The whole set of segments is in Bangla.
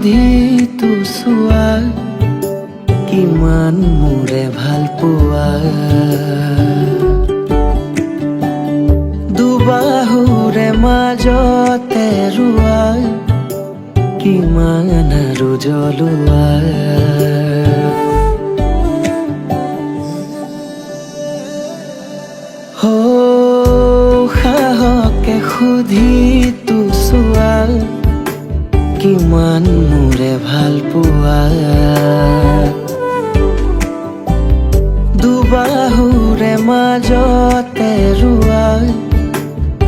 সুধি তোচোৱা কিমান মোৰে ভাল পোৱা দুবাহুৰে মাজতে ৰোৱা কিমান আৰু জ্বলোৱা সাহকে সুধি তোচোৱা কিমান মোৰে ভাল পোৱা দুবাহুৰে মাজতে ৰোৱা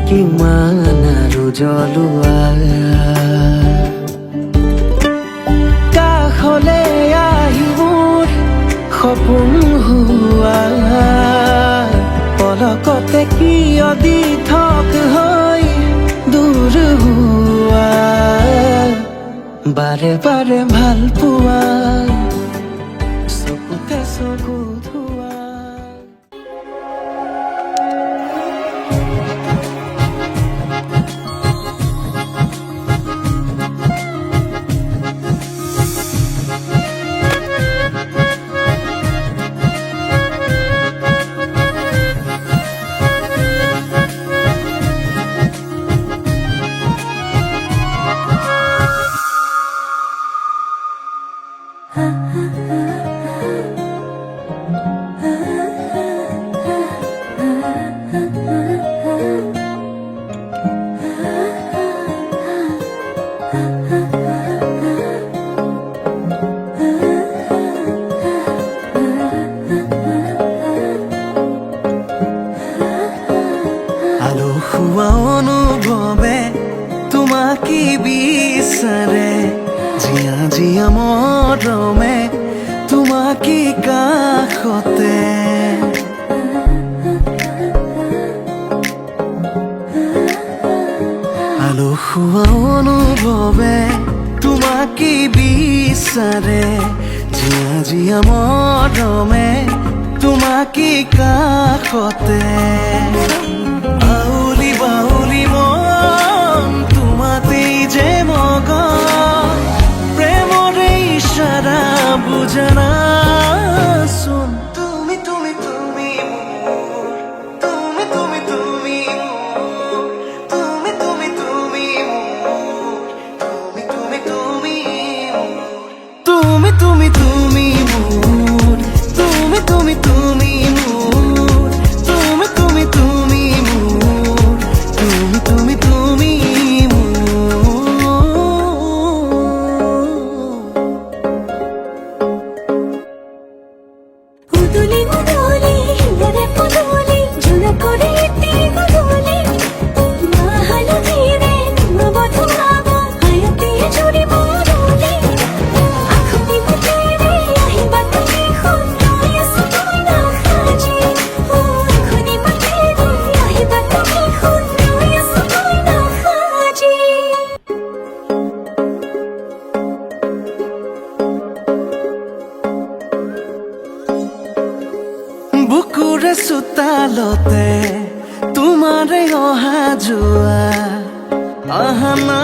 কিমান আৰু জ্বলোৱা কাষলে আহি মোৰ সপোন হোৱা পলকতে কিয় দি থক হৈ দূৰ হোৱা বাৰে বাৰে ভাল পোৱা চকুতে চকু ধোৱা আলসুৱা অনুভৱে তোমাকে বিচাৰে জিয়া জিয়া মৰমে তোমাকে কাষতে আলসুৱা অনুভৱে তোমাকে বিচাৰে জিয়া জিয়া মৰমে তোমাকে কাষতে আউলি বাউলি মন তোমাতেই যে মগন প্ৰেমৰে ইশাৰা বুজানা চোন তুমি তুমি তুমি মোৰ তুমি তুমি তুমি মোৰ তুমি তুমি তুমি মোৰ তুমি তুমি তুমি মোৰ তুমি তুমি তুমি মোৰ তুমি তুমি তুমি মোৰ তুমি তুমি তুমি মোৰ তুমি তুমি তুমি উদুলি উদুলি হিয়ারে পদুলি ঝুনা করে ইতি গদুলি মাহালো ধীরে নবধু নাবা হায়াতে জুড়ি মরুলি আখনি মুতেরে আহিবা তুমি খুন্নায় সতই না খাজি আখনি মুতেরে আহিবা তুমি খুন্নায় সতই না খাজি বুকুৰে চোতালতে তোমাৰে অহা যোৱা আহানা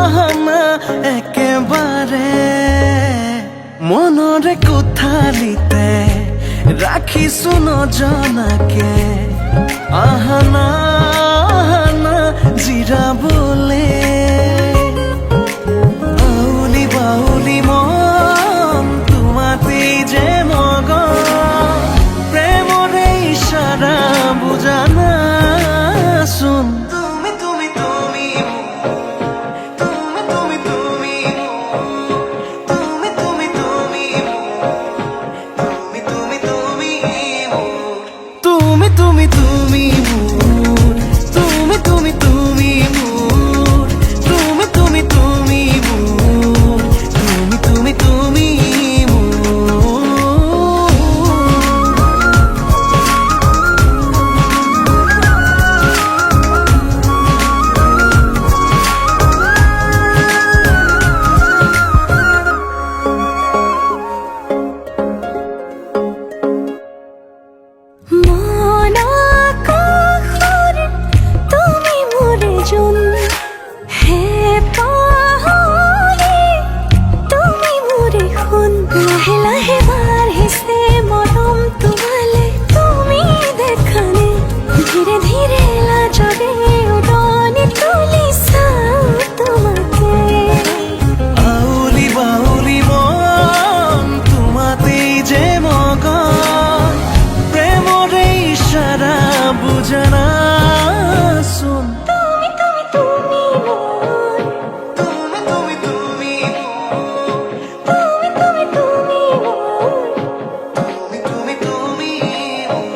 আহানা একেবাৰে মনৰে কোঠালিতে ৰাখিছো নজনাকে আহানা আহানা জিৰাবলে আউলি বাউলি মন তোমাতেই যে মগন প্ৰেমৰে ইশাৰা বুজানা চোন তুমি তুমি তুমি তুমি তুমি তুমি তুমি তুমি তুমি তুমি তুমি তুমি তুমি তুমি তুমি মোৰ তুমি তুমি তুমি মোৰ তুমি তুমি তুমি মোৰ তুমি তুমি তুমি জানা শোন তুমি তুমি তুমি মোর তুমি তুমি তুমি মোর তুমি তুমি তুমি মোর তুমি তুমি তুমি মোর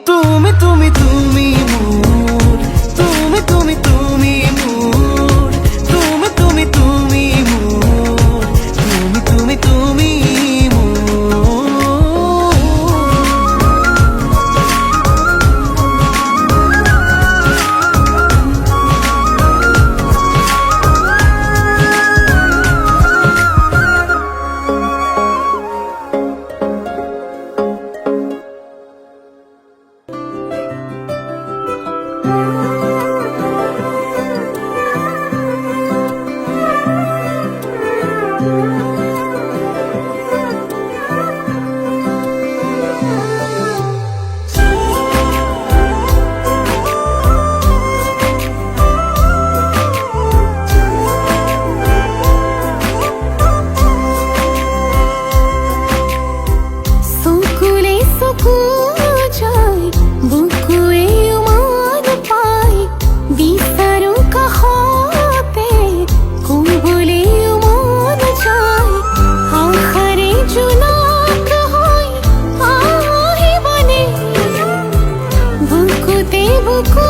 তুমি তুমি তুমি মোর তুমি তুমি তুমি মোর তুমি তুমি তুমি মোর তুমি তুমি তুমি মোর সুকুলে সুকু যায় বুকুয়ে উমান পায় বিস্তারু কহতে কুবলে উমান যায় আখরে জুনাক হয় আহি বনে বুকুতে বুকু